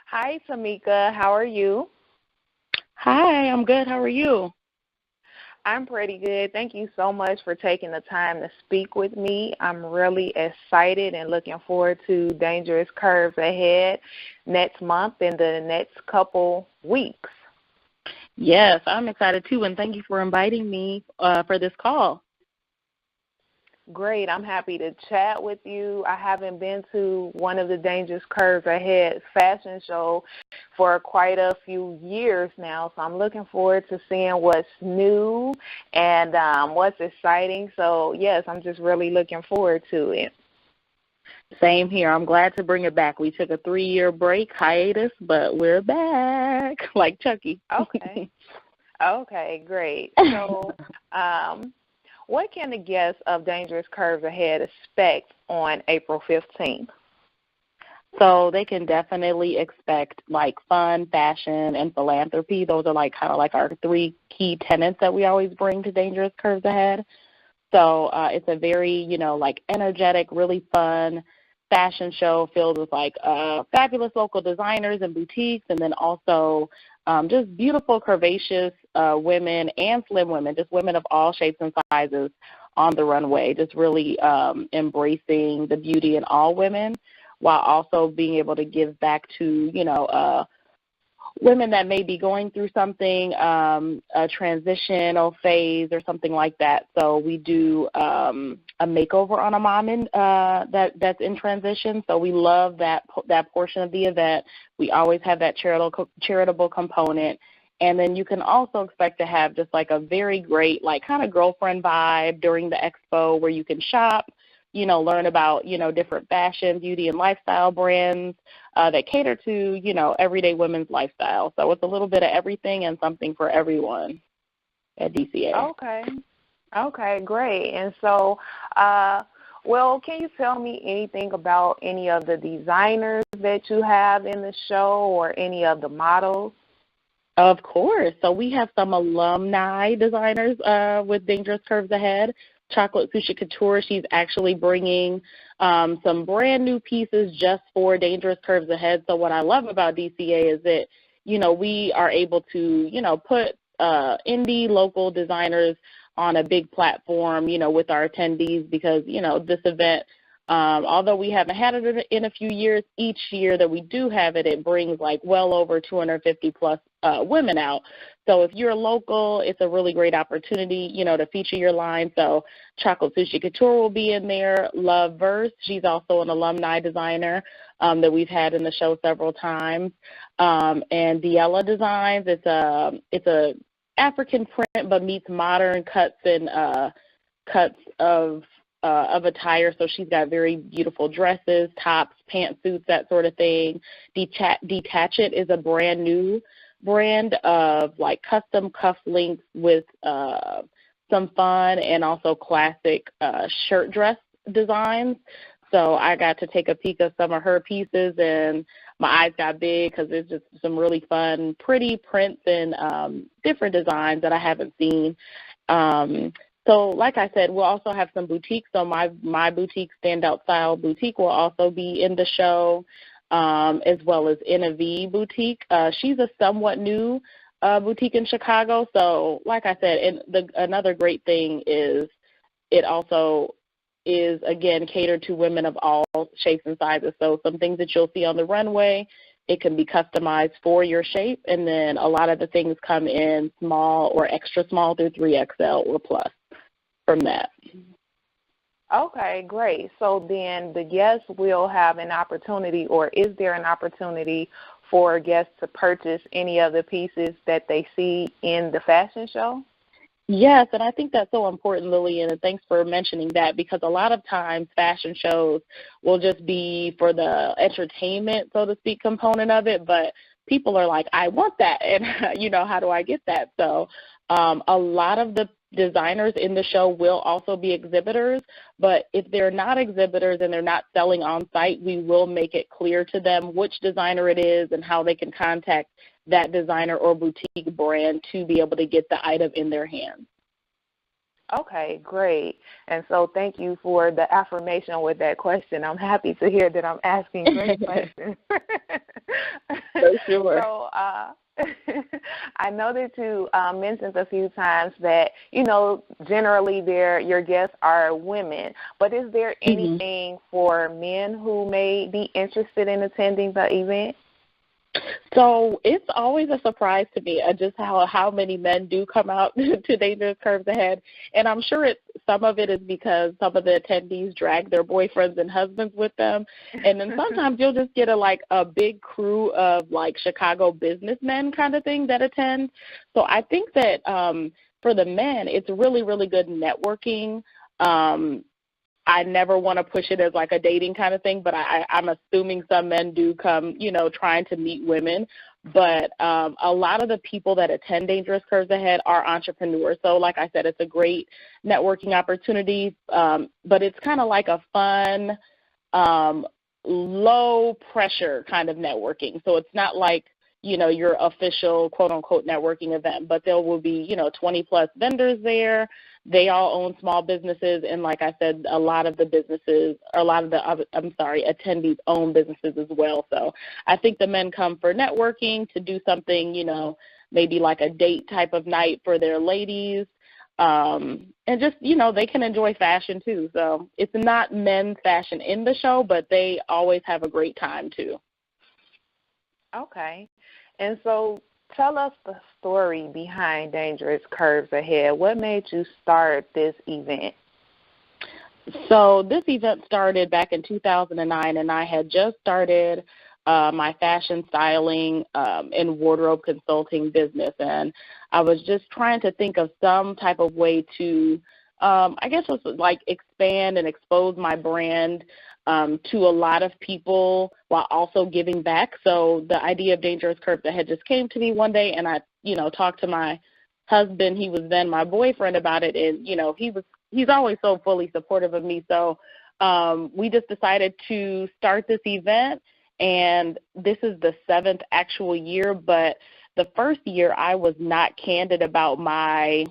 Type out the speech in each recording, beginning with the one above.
Hi, Tamika. How are you? Hi, I'm good. How are you? I'm pretty good. Thank you so much for taking the time to speak with me. I'm really excited and looking forward to Dangerous Curves Ahead next month and the next couple weeks. Yes, I'm excited too, and thank you for inviting me for this call. Great. I'm happy to chat with you. I haven't been to one of the Dangerous Curves Ahead fashion show for quite a few years now, so I'm looking forward to seeing what's new and what's exciting. So, yes, I'm just really looking forward to it. Same here. I'm glad to bring it back. We took a 3-year break hiatus, but we're back, like Chucky. Okay. Okay, great. So, what can the guests of Dangerous Curves Ahead expect on April 15th? So they can definitely expect like fun, fashion, and philanthropy. Those are like kind of like our 3 key tenets that we always bring to Dangerous Curves Ahead. So it's a very, like energetic, really fun fashion show filled with like fabulous local designers and boutiques, and then also just beautiful, curvaceous women and slim women, just women of all shapes and sizes on the runway, just really embracing the beauty in all women while also being able to give back to, women that may be going through something, a transitional phase or something like that. So we do a makeover on a mom that's in transition. So we love that portion of the event. We always have that charitable component. And then you can also expect to have just like a very great, like kind of girlfriend vibe during the expo where you can shop, learn about, different fashion, beauty, and lifestyle brands that cater to, everyday women's lifestyle. So it's a little bit of everything and something for everyone at DCA. Okay, great. And so, can you tell me anything about any of the designers that you have in the show or any of the models? Of course. So we have some alumni designers with Dangerous Curves Ahead. Chocolate Sushi Couture, she's actually bringing some brand new pieces just for Dangerous Curves Ahead. So what I love about DCA is that, we are able to, put indie local designers on a big platform, with our attendees because, this event, although we haven't had it in a few years, each year that we do have it, it brings like well over 250 plus women out. So if you're local, it's a really great opportunity, to feature your line. So Chocolate Sushi Couture will be in there. Love Verse, she's also an alumni designer that we've had in the show several times. And Diella Designs, it's a African print but meets modern cuts and cuts of attire. So she's got very beautiful dresses, tops, pantsuits, that sort of thing. Detach It is a brand new brand of like custom cufflinks with some fun and also classic shirt dress designs. So I got to take a peek of some of her pieces and my eyes got big because there's just some really fun, pretty prints and different designs that I haven't seen. So like I said, we'll also have some boutiques. So my boutique, Standout Style Boutique, will also be in the show, as well as NV Boutique. She's a somewhat new boutique in Chicago. So like I said, and another great thing is it also is, again, catered to women of all shapes and sizes. So some things that you'll see on the runway, it can be customized for your shape. And then a lot of the things come in small or extra small through 3XL or plus from that. Okay, great. So then the guests will have an opportunity, or is there an opportunity for guests to purchase any of the pieces that they see in the fashion show? Yes, and I think that's so important, Lillian, and thanks for mentioning that, because a lot of times fashion shows will just be for the entertainment, so to speak, component of it, but people are like, I want that, and, how do I get that? So a lot of the designers in the show will also be exhibitors, but if they're not exhibitors and they're not selling on site, we will make it clear to them which designer it is and how they can contact that designer or boutique brand to be able to get the item in their hands. Okay, great. And so thank you for the affirmation with that question. I'm happy to hear that I'm asking great questions. For sure. So I know that you mentioned a few times that, generally your guests are women, but is there anything for men who may be interested in attending the event? So it's always a surprise to me just how many men do come out to Dangerous Curves Ahead. And I'm sure some of it is because some of the attendees drag their boyfriends and husbands with them. And then sometimes you'll just get a big crew of Chicago businessmen kind of thing that attend. So I think that for the men, it's really, really good networking. I never want to push it as a dating kind of thing, but I'm assuming some men do come, trying to meet women. But a lot of the people that attend Dangerous Curves Ahead are entrepreneurs. So like I said, it's a great networking opportunity, but it's kind of like a fun, low-pressure kind of networking. So it's not like, your official quote-unquote networking event, but there will be, 20-plus vendors there. They all own small businesses, and like I said, a lot of the attendees own businesses as well. So I think the men come for networking, to do something, maybe like a date type of night for their ladies, and just, they can enjoy fashion too. So it's not men's fashion in the show, but they always have a great time too. Okay. And so tell us the story behind Dangerous Curves Ahead. What made you start this event? So this event started back in 2009, and I had just started my fashion styling and wardrobe consulting business. And I was just trying to think of some type of way to, expand and expose my brand to a lot of people while also giving back. So the idea of Dangerous Curves Ahead just came to me one day, and I, talked to my husband. He was then my boyfriend about it, and, he's always so fully supportive of me. So we just decided to start this event, and this is the 7th actual year, but the first year I was not candid about my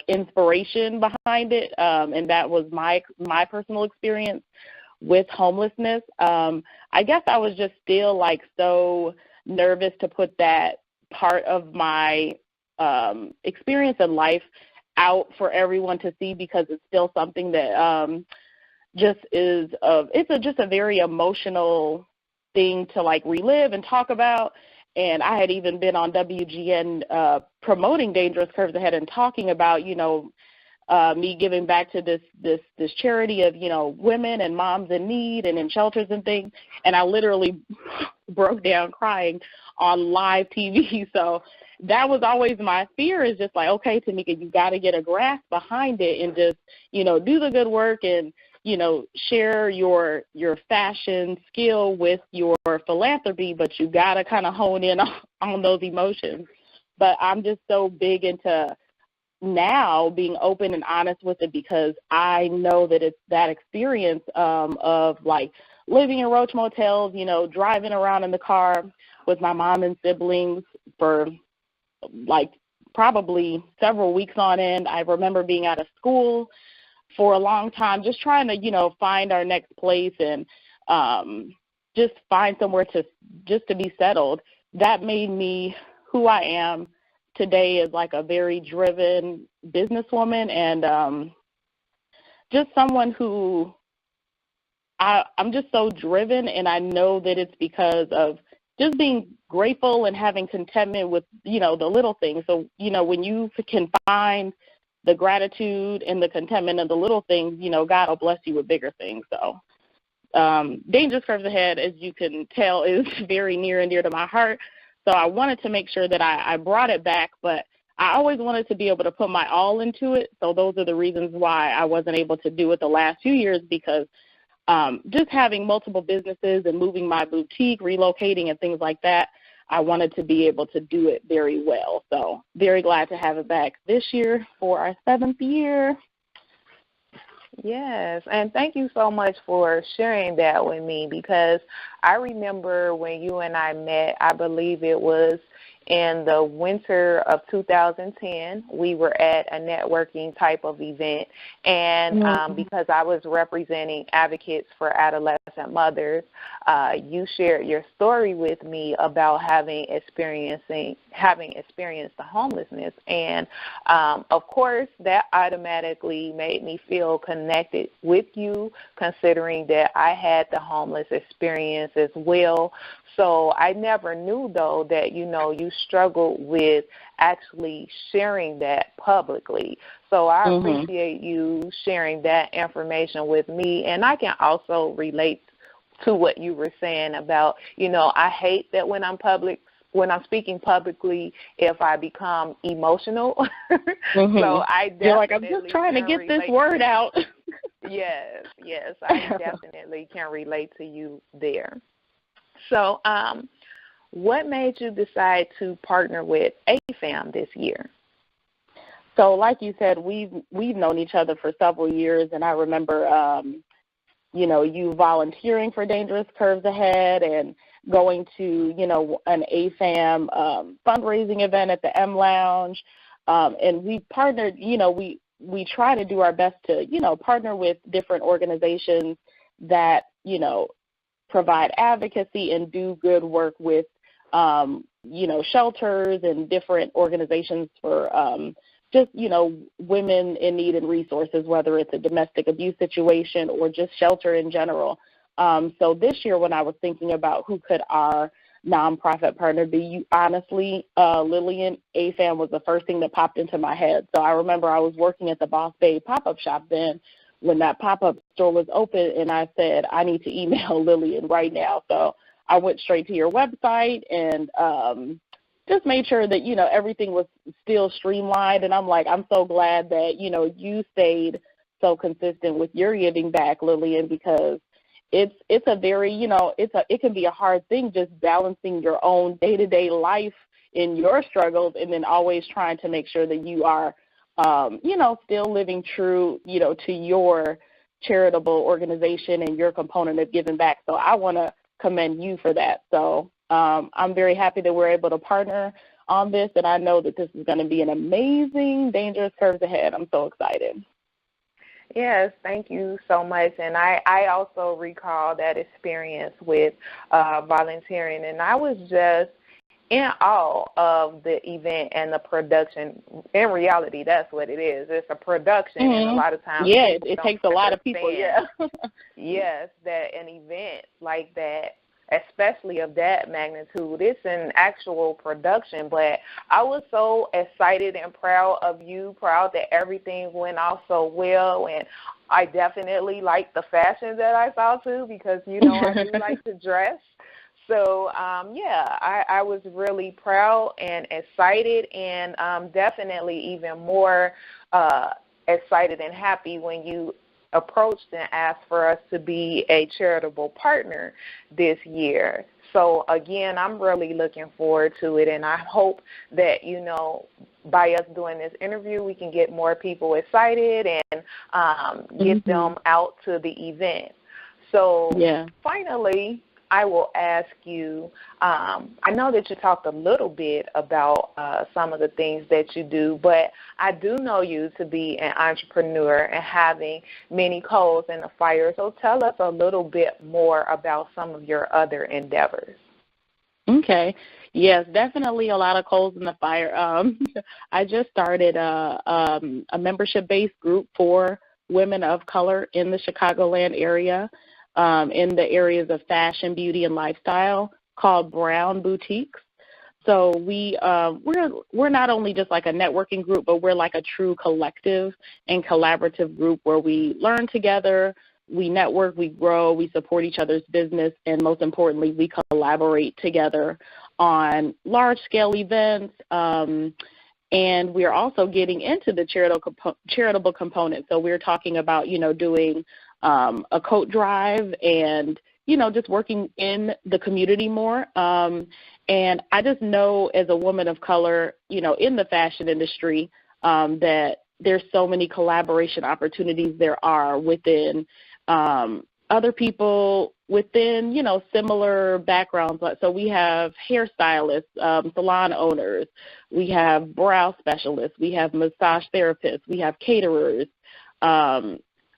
inspiration behind it, and that was my personal experience with homelessness. I guess I was just still so nervous to put that part of my experience in life out for everyone to see, because it's still something that just a very emotional thing to relive and talk about. And I had even been on WGN promoting Dangerous Curves Ahead and talking about, me giving back to this charity of, women and moms in need and in shelters and things. And I literally broke down crying on live TV. So that was always my fear, is just okay, Tamika, you got to get a grasp behind it and just, do the good work and, share your fashion skill with your philanthropy, but you got to kind of hone in on those emotions. But I'm just so big into now being open and honest with it, because I know that it's that experience of living in roach motels, driving around in the car with my mom and siblings for probably several weeks on end. I remember being out of school for a long time, just trying to, find our next place and just find somewhere to be settled. That made me who I am today, is a very driven businesswoman, and just someone who I'm just so driven, and I know that it's because of just being grateful and having contentment with, the little things. So, when you can find the gratitude and the contentment of the little things, God will bless you with bigger things. So Dangerous Curves Ahead, as you can tell, is very near and dear to my heart. So I wanted to make sure that I brought it back, but I always wanted to be able to put my all into it. So those are the reasons why I wasn't able to do it the last few years, because just having multiple businesses and moving my boutique, relocating and things like that, I wanted to be able to do it very well. So very glad to have it back this year for our 7th year. Yes, and thank you so much for sharing that with me, because I remember when you and I met, I believe it was in the winter of 2010. We were at a networking type of event, and because I was representing advocates for adolescent mothers, you shared your story with me about having experienced the homelessness, and of course that automatically made me feel connected with you, considering that I had the homeless experience as well. So I never knew, though, that, you struggled with actually sharing that publicly. So I appreciate you sharing that information with me, and I can also relate to what you were saying about, I hate that when I'm speaking publicly, if I become emotional. So I definitely You're like, I'm just trying to get this word out. Yes, I definitely can relate to you there. So what made you decide to partner with AFAM this year? So like you said, we've known each other for several years, and I remember, you volunteering for Dangerous Curves Ahead and going to, an AFAM fundraising event at the M Lounge. And we partnered, we try to do our best to, partner with different organizations that, provide advocacy and do good work with, shelters and different organizations for just, women in need and resources, whether it's a domestic abuse situation or just shelter in general. So this year when I was thinking about who could our nonprofit partner be, honestly, Lillian, AFAM was the first thing that popped into my head. So I remember I was working at the Boss Bay pop-up shop then when that pop-up store was open, and I said, I need to email Lillian right now. So I went straight to your website and just made sure that, everything was still streamlined. And I'm like, I'm so glad that, you stayed so consistent with your giving back, Lillian, because it's a very, it can be a hard thing just balancing your own day-to-day life in your struggles and then always trying to make sure that you are, still living true, to your charitable organization and your component of giving back. So I want to commend you for that. So I'm very happy that we're able to partner on this, and I know that this is going to be an amazing Dangerous Curves Ahead. I'm so excited. Yes, thank you so much. And I also recall that experience with volunteering, and I was just in awe of the event and the production. In reality, that's what it is. It's a production, and a lot of times it takes a lot of people, yes, that an event like that, especially of that magnitude, it's an actual production. But I was so excited and proud of you, proud that everything went off so well, and I definitely liked the fashion that I saw too, because I do like to dress. So, I was really proud and excited, and definitely even more excited and happy when you approached and asked for us to be a charitable partner this year. So, again, I'm really looking forward to it, and I hope that, by us doing this interview, we can get more people excited and get them out to the event. So, finally, I will ask you, I know that you talked a little bit about some of the things that you do, but I do know you to be an entrepreneur and having many coals in the fire. So tell us a little bit more about some of your other endeavors. Okay. Yes, definitely a lot of coals in the fire. I just started a membership-based group for women of color in the Chicagoland area. In the areas of fashion, beauty, and lifestyle, called Brown Boutiques. So we're not only just like a networking group, but we're like a true collective and collaborative group where we learn together, we network, we grow, we support each other's business, and most importantly, we collaborate together on large-scale events. And we're also getting into the charitable component. So we're talking about, doing a coat drive and, just working in the community more. And I just know as a woman of color, in the fashion industry, that there's so many collaboration opportunities there are within other people within, similar backgrounds. So we have hairstylists, salon owners, we have brow specialists, we have massage therapists, we have caterers,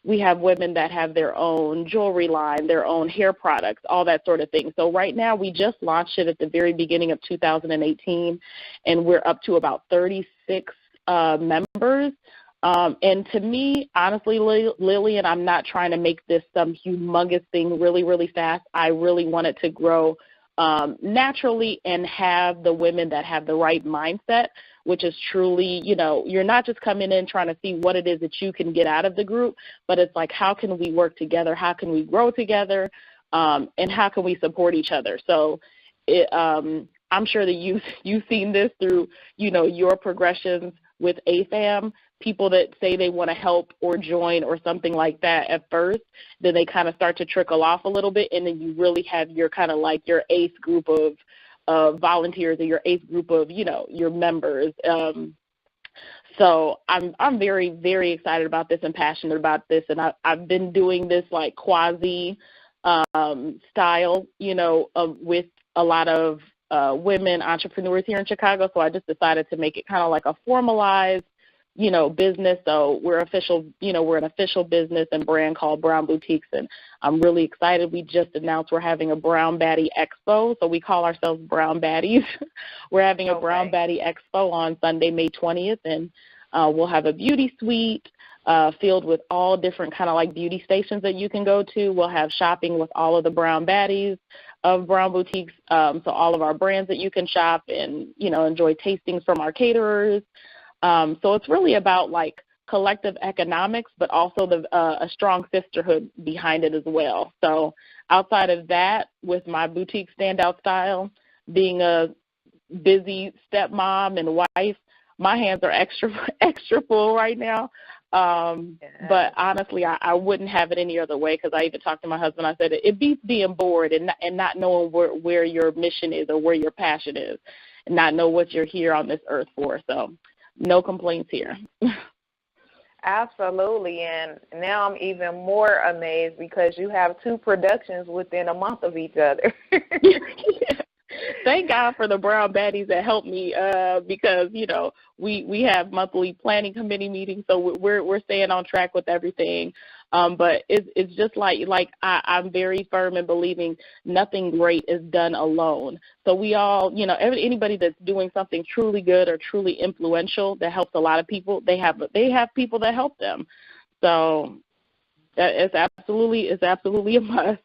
we have women that have their own jewelry line, their own hair products, all that sort of thing. So right now we just launched it at the very beginning of 2018, and we're up to about 36 members. And to me, honestly, Lillian, I'm not trying to make this some humongous thing really, really fast. I really want it to grow naturally and have the women that have the right mindset, which is truly, you're not just coming in trying to see what it is that you can get out of the group, but it's like, how can we work together? How can we grow together? And how can we support each other? So I'm sure that you've seen this through, your progressions with AFAM. People that say they want to help or join or something like that at first, then they kind of start to trickle off a little bit, and then you really have your kind of like your eighth group of volunteers or your eighth group of, your members. So I'm very, very excited about this and passionate about this, and I've been doing this like quasi style, with a lot of women entrepreneurs here in Chicago. So I just decided to make it kind of like a formalized, business. So we're an official business and brand called Brown Boutiques, and I'm really excited. We just announced we're having a Brown Baddie Expo, so we call ourselves Brown Baddies. We're having a Brown Baddie Expo on Sunday, May 20th, and we'll have a beauty suite filled with all different kind of like beauty stations that you can go to. We'll have shopping with all of the Brown Baddies of Brown Boutiques, so all of our brands that you can shop and, enjoy tastings from our caterers. So it's really about like collective economics, but also a strong sisterhood behind it as well. So outside of that, with my boutique standout style, being a busy stepmom and wife, my hands are extra full right now. But honestly, I wouldn't have it any other way, because I even talked to my husband. I said it beats being bored and not knowing where your mission is or where your passion is, and not know what you're here on this earth for. So no complaints here. Absolutely, and now I'm even more amazed because you have 2 productions within a month of each other. Thank God for the Brown Baddies that helped me, because we have monthly planning committee meetings, so we're staying on track with everything. But it's just like I'm very firm in believing nothing great is done alone. So we all, anybody that's doing something truly good or truly influential that helps a lot of people, they have people that help them. So it's absolutely a must.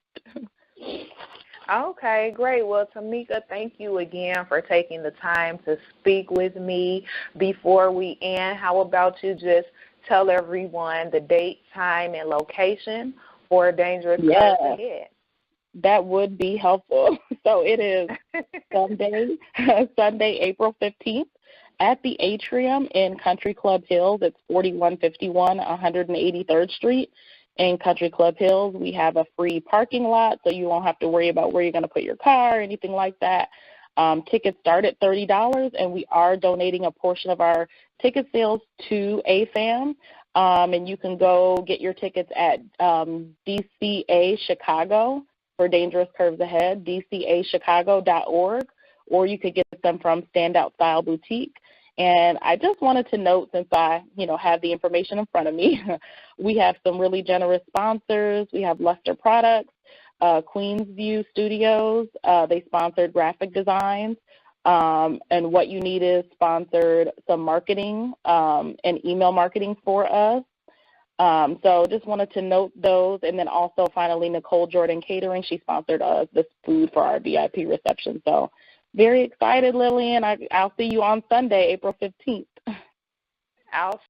Okay, great. Well, Tamika, thank you again for taking the time to speak with me. Before we end, how about you just tell everyone the date, time, and location for Dangerous Curves Ahead? That would be helpful. So it is Sunday, April 15th at the Atrium in Country Club Hills. It's 4151 183rd Street. In Country Club Hills, we have a free parking lot, so you won't have to worry about where you're going to put your car or anything like that. Tickets start at $30, and we are donating a portion of our ticket sales to AFAM. And you can go get your tickets at DCA Chicago for Dangerous Curves Ahead, dcachicago.org, or you could get them from Standout Style Boutique. And I just wanted to note, since I, have the information in front of me, we have some really generous sponsors. We have Luster Products, Queensview Studios. They sponsored graphic designs. And What You Need Is sponsored some marketing and email marketing for us. So just wanted to note those. And then also, finally, Nicole Jordan Catering. She sponsored this food for our VIP reception. So very excited, Lillian. I'll see you on Sunday, April 15th. I'll